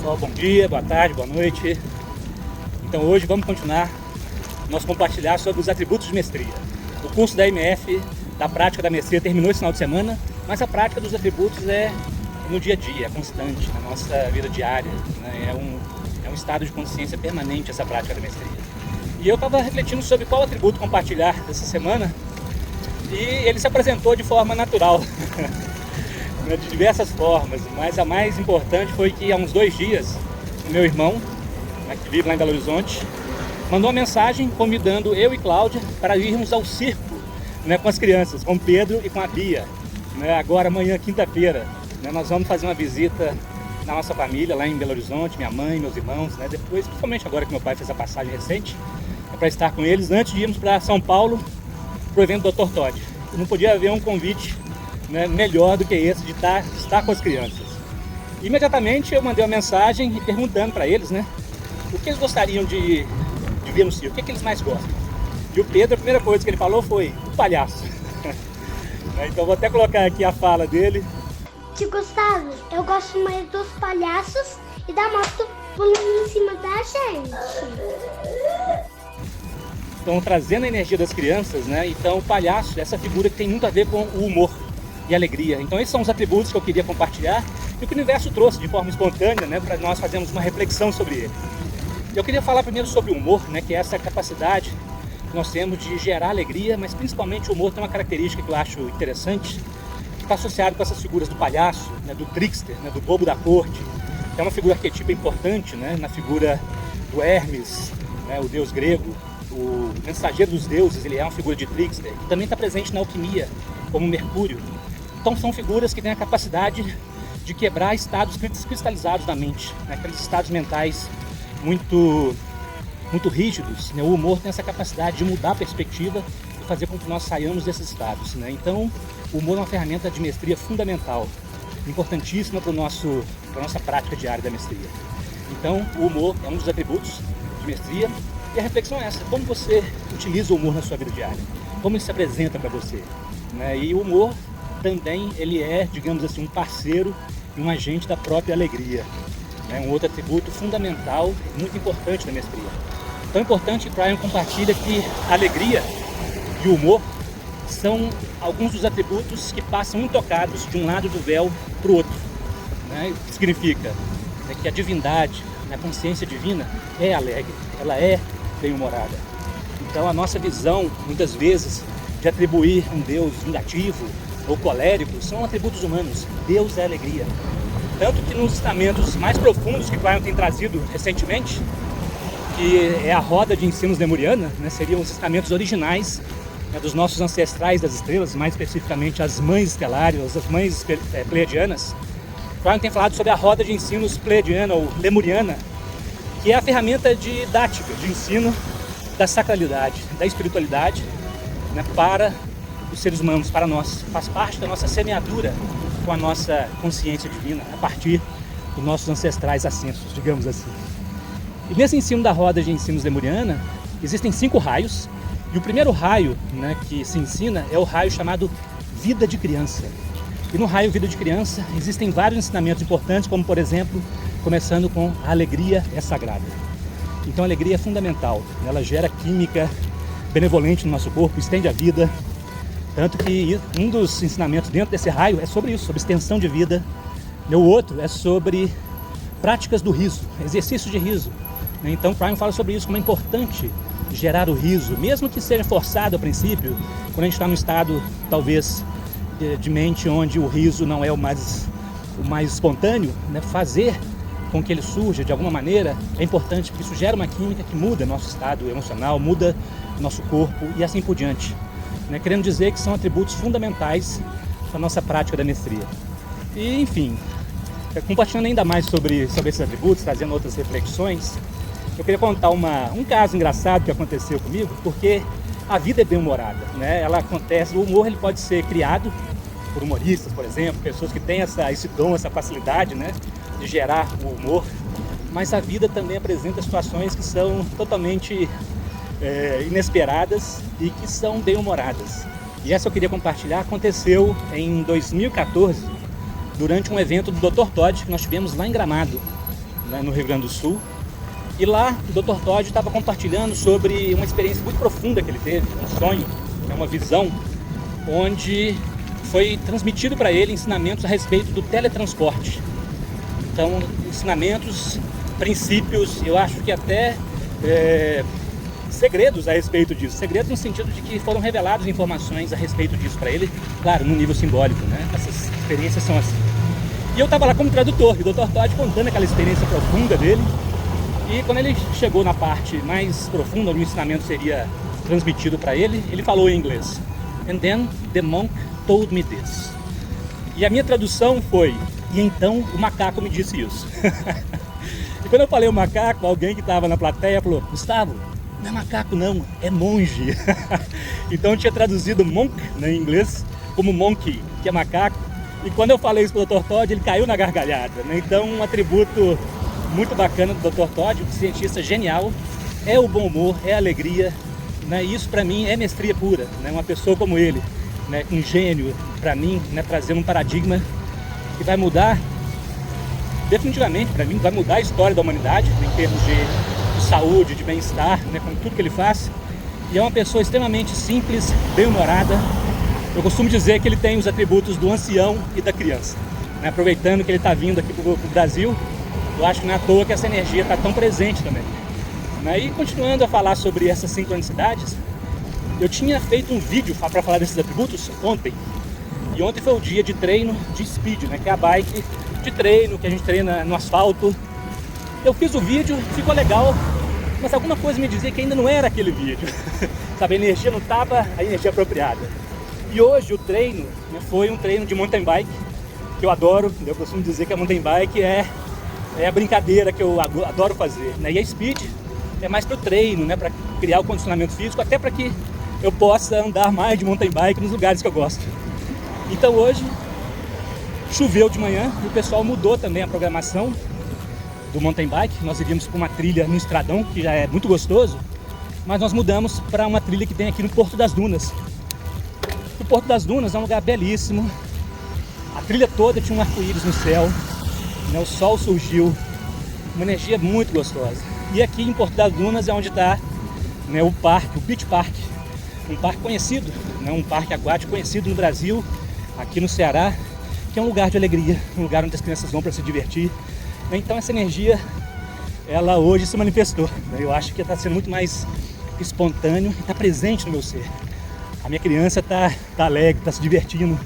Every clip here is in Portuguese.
Pessoal, bom dia, boa tarde, boa noite. Então hoje vamos continuar nosso compartilhar sobre os atributos de mestria. O curso da MF, da prática da mestria, terminou esse final de semana, mas a prática dos atributos é no dia a dia, é constante, na nossa vida diária, né? É um estado de consciência permanente essa prática da mestria. E eu estava refletindo sobre qual atributo compartilhar essa semana e ele se apresentou de forma natural. De diversas formas, mas a mais importante foi que há uns 2 dias o meu irmão, que vive lá em Belo Horizonte, mandou uma mensagem convidando eu e Cláudia para irmos ao circo, com as crianças, com o Pedro e com a Bia. Agora, amanhã, quinta-feira, nós vamos fazer uma visita na nossa família lá em Belo Horizonte, minha mãe, meus irmãos, depois, principalmente agora que meu pai fez a passagem recente, para estar com eles antes de irmos para São Paulo para o evento do Dr. Todd. Não podia haver um convite melhor do que esse de estar com as crianças. Imediatamente eu mandei uma mensagem perguntando para eles, o que eles gostariam de ver no circo, o que eles mais gostam. E o Pedro, a primeira coisa que ele falou foi o palhaço. Então vou até colocar aqui a fala dele. Tio Gustavo, eu gosto mais dos palhaços e da moto pulando em cima da gente. Então trazendo a energia das crianças, então o palhaço é essa figura que tem muito a ver com o humor e alegria. Então esses são os atributos que eu queria compartilhar e que o universo trouxe de forma espontânea, para nós fazermos uma reflexão sobre ele. Eu queria falar primeiro sobre o humor, que é essa capacidade que nós temos de gerar alegria, mas principalmente o humor tem uma característica que eu acho interessante, que está associado com essas figuras do palhaço, do trickster, do bobo da corte, que é uma figura arquetípica importante, na figura do Hermes, o deus grego, o mensageiro dos deuses, ele é uma figura de trickster, que também está presente na alquimia, como Mercúrio. Então são figuras que têm a capacidade de quebrar estados cristalizados da mente, aqueles estados mentais muito rígidos. O humor tem essa capacidade de mudar a perspectiva e fazer com que nós saiamos desses estados. Então o humor é uma ferramenta de mestria fundamental, importantíssima para a nossa prática diária da mestria. Então o humor é um dos atributos de mestria e a reflexão é essa: como você utiliza o humor na sua vida diária? Como ele se apresenta para você? E o humor também ele é, digamos assim, um parceiro e um agente da própria alegria. Um outro atributo fundamental, muito importante na mestria. Tão importante que Brian compartilha que a alegria e o humor são alguns dos atributos que passam intocados de um lado do véu para o outro. O que significa que a divindade, a consciência divina é alegre, ela é bem-humorada. Então a nossa visão, muitas vezes, de atribuir um Deus vingativo ou colérico são atributos humanos. Deus é alegria. Tanto que nos ensinamentos mais profundos que Brian tem trazido recentemente, que é a roda de ensinos lemuriana, seriam os ensinamentos originais dos nossos ancestrais das estrelas, mais especificamente as mães estelares, as mães pleiadianas. Brian tem falado sobre a roda de ensinos pleiadiana ou lemuriana, que é a ferramenta didática de ensino da sacralidade, da espiritualidade, para os seres humanos, para nós. Faz parte da nossa semeadura com a nossa consciência divina, a partir dos nossos ancestrais ascensos, digamos assim. E nesse ensino da roda de ensinos lemuriana, existem 5 raios, e o primeiro raio que se ensina é o raio chamado vida de criança. E no raio vida de criança existem vários ensinamentos importantes, como por exemplo, começando com a alegria é sagrada. Então a alegria é fundamental, ela gera química benevolente no nosso corpo, estende a vida. Tanto que um dos ensinamentos dentro desse raio é sobre isso, sobre extensão de vida. O outro é sobre práticas do riso, exercício de riso. Então Brian fala sobre isso, como é importante gerar o riso, mesmo que seja forçado a princípio, quando a gente está num estado, talvez, de mente onde o riso não é o mais espontâneo, fazer com que ele surja de alguma maneira é importante, porque isso gera uma química que muda nosso estado emocional, muda nosso corpo e assim por diante. Querendo dizer que são atributos fundamentais para a nossa prática da mestria. E, enfim, compartilhando ainda mais sobre esses atributos, trazendo outras reflexões, eu queria contar um caso engraçado que aconteceu comigo, porque a vida é bem-humorada. Ela acontece, o humor ele pode ser criado por humoristas, por exemplo, pessoas que têm esse dom, essa facilidade de gerar o humor, mas a vida também apresenta situações que são totalmente inesperadas e que são bem-humoradas. E essa eu queria compartilhar, aconteceu em 2014, durante um evento do Dr. Todd que nós tivemos lá em Gramado. né, no Rio Grande do Sul. E lá o Dr. Todd estava compartilhando sobre uma experiência muito profunda que ele teve, um sonho, uma visão, onde foi transmitido para ele ensinamentos a respeito do teletransporte. Então, ensinamentos, princípios, eu acho que até segredos a respeito disso. Segredos no sentido de que foram reveladas informações a respeito disso para ele, claro, no nível simbólico, né? Essas experiências são assim. E eu estava lá como tradutor, e o Dr. Todd contando aquela experiência profunda dele. E quando ele chegou na parte mais profunda, onde o ensinamento seria transmitido para ele, ele falou em inglês. And then the monk told me this. E a minha tradução foi, e então o macaco me disse isso. E quando eu falei o macaco, alguém que estava na plateia falou, Gustavo, não é macaco não, é monge. Então eu tinha traduzido monk, né, em inglês como monkey, que é macaco. E quando eu falei isso para o Dr. Todd, ele caiu na gargalhada, né? Então um atributo muito bacana do Dr. Todd, um cientista genial, é o bom humor, é a alegria, né? Isso para mim é mestria pura, né? Uma pessoa como ele, né? Um gênio, para mim, né? Trazendo um paradigma que vai mudar, definitivamente para mim, vai mudar a história da humanidade, né? Em termos de saúde, de bem-estar, né? Com tudo que ele faz. E é uma pessoa extremamente simples, bem-humorada. Eu costumo dizer que ele tem os atributos do ancião e da criança, né? Aproveitando que ele está vindo aqui para o Brasil, eu acho que não é à toa que essa energia está tão presente também. E continuando a falar sobre essas sincronicidades, eu tinha feito um vídeo para falar desses atributos ontem. E ontem foi o dia de treino de speed, né, que é a bike de treino, que a gente treina no asfalto. Eu fiz o vídeo, ficou legal, mas alguma coisa me dizia que ainda não era aquele vídeo. Sabe, a energia não estava a energia apropriada. E hoje o treino, né, foi um treino de mountain bike, que eu adoro. Eu costumo dizer que a mountain bike é a brincadeira que eu adoro fazer, né? E a speed é mais para o treino, né? Para criar o condicionamento físico, até para que eu possa andar mais de mountain bike nos lugares que eu gosto. Então hoje choveu de manhã e o pessoal mudou também a programação do mountain bike. Nós iríamos para uma trilha no Estradão, que já é muito gostoso, mas nós mudamos para uma trilha que tem aqui no Porto das Dunas. O Porto das Dunas é um lugar belíssimo. A trilha toda tinha um arco-íris no céu. O sol surgiu, uma energia muito gostosa. E aqui em Porto das Dunas é onde está, né, o parque, o Beach Park, um parque conhecido, né, um parque aquático conhecido no Brasil, aqui no Ceará, que é um lugar de alegria, um lugar onde as crianças vão para se divertir. Então essa energia, ela hoje se manifestou. Eu acho que está sendo muito mais espontâneo e está presente no meu ser. A minha criança está alegre, está se divertindo.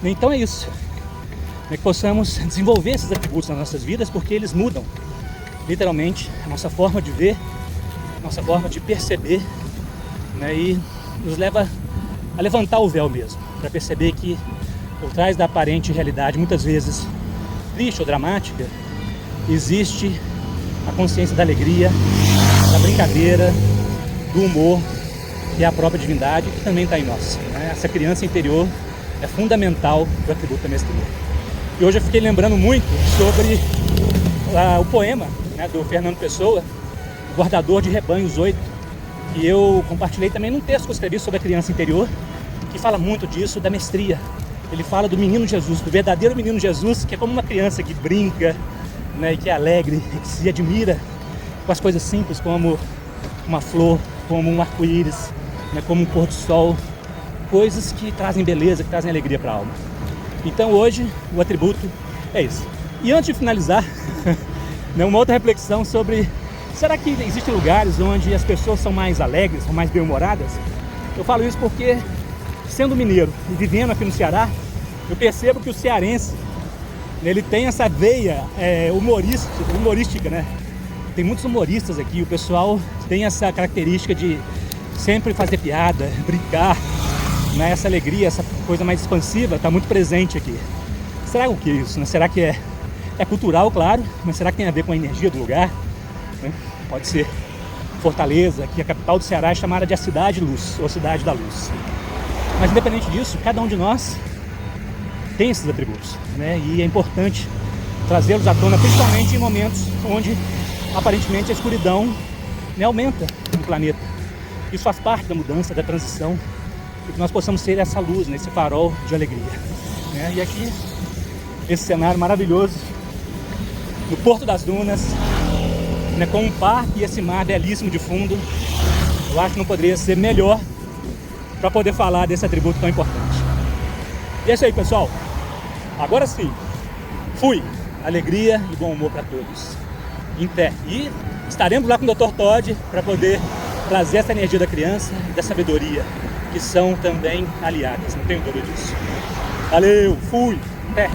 Então é isso. Que possamos desenvolver esses atributos nas nossas vidas, porque eles mudam literalmente a nossa forma de ver, a nossa forma de perceber, né? E nos leva a levantar o véu mesmo, para perceber que por trás da aparente realidade, muitas vezes triste ou dramática, existe a consciência da alegria, da brincadeira, do humor, que é a própria divindade, que também está em nós, né? Essa criança interior é fundamental para o atributo da mestria. E hoje eu fiquei lembrando muito sobre o poema, né, do Fernando Pessoa, Guardador de Rebanhos 8, que eu compartilhei também num texto que eu escrevi sobre a criança interior, que fala muito disso, da mestria. Ele fala do menino Jesus, do verdadeiro menino Jesus, que é como uma criança que brinca, né, e que é alegre, que se admira com as coisas simples, como uma flor, como um arco-íris, né, como um pôr do sol, coisas que trazem beleza, que trazem alegria para a alma. Então hoje o atributo é isso. E antes de finalizar, né, uma outra reflexão sobre, será que existem lugares onde as pessoas são mais alegres, são mais bem-humoradas? Eu falo isso porque, sendo mineiro e vivendo aqui no Ceará, eu percebo que o cearense, né, ele tem essa veia humorística, né? Tem muitos humoristas aqui, o pessoal tem essa característica de sempre fazer piada, brincar, né? Essa alegria, essa coisa mais expansiva está muito presente aqui. Será o que é isso, né? Será que é cultural, claro, mas será que tem a ver com a energia do lugar? Né? Pode ser. Fortaleza, que a capital do Ceará é chamada de a Cidade Luz, ou Cidade da Luz. Mas independente disso, cada um de nós tem esses atributos, né? E é importante trazê-los à tona, principalmente em momentos onde aparentemente a escuridão, né, aumenta no planeta. Isso faz parte da mudança, da transição, e que nós possamos ser essa luz, né, esse farol de alegria, né? E aqui, esse cenário maravilhoso, no Porto das Dunas, né, com um parque e esse mar belíssimo de fundo. Eu acho que não poderia ser melhor para poder falar desse atributo tão importante. E é isso aí, pessoal. Agora sim, fui. Alegria e bom humor para todos. Em pé. E estaremos lá com o Dr. Todd para poder trazer essa energia da criança e da sabedoria, que são também aliadas, não tenho dúvida disso. Valeu, fui, em pé.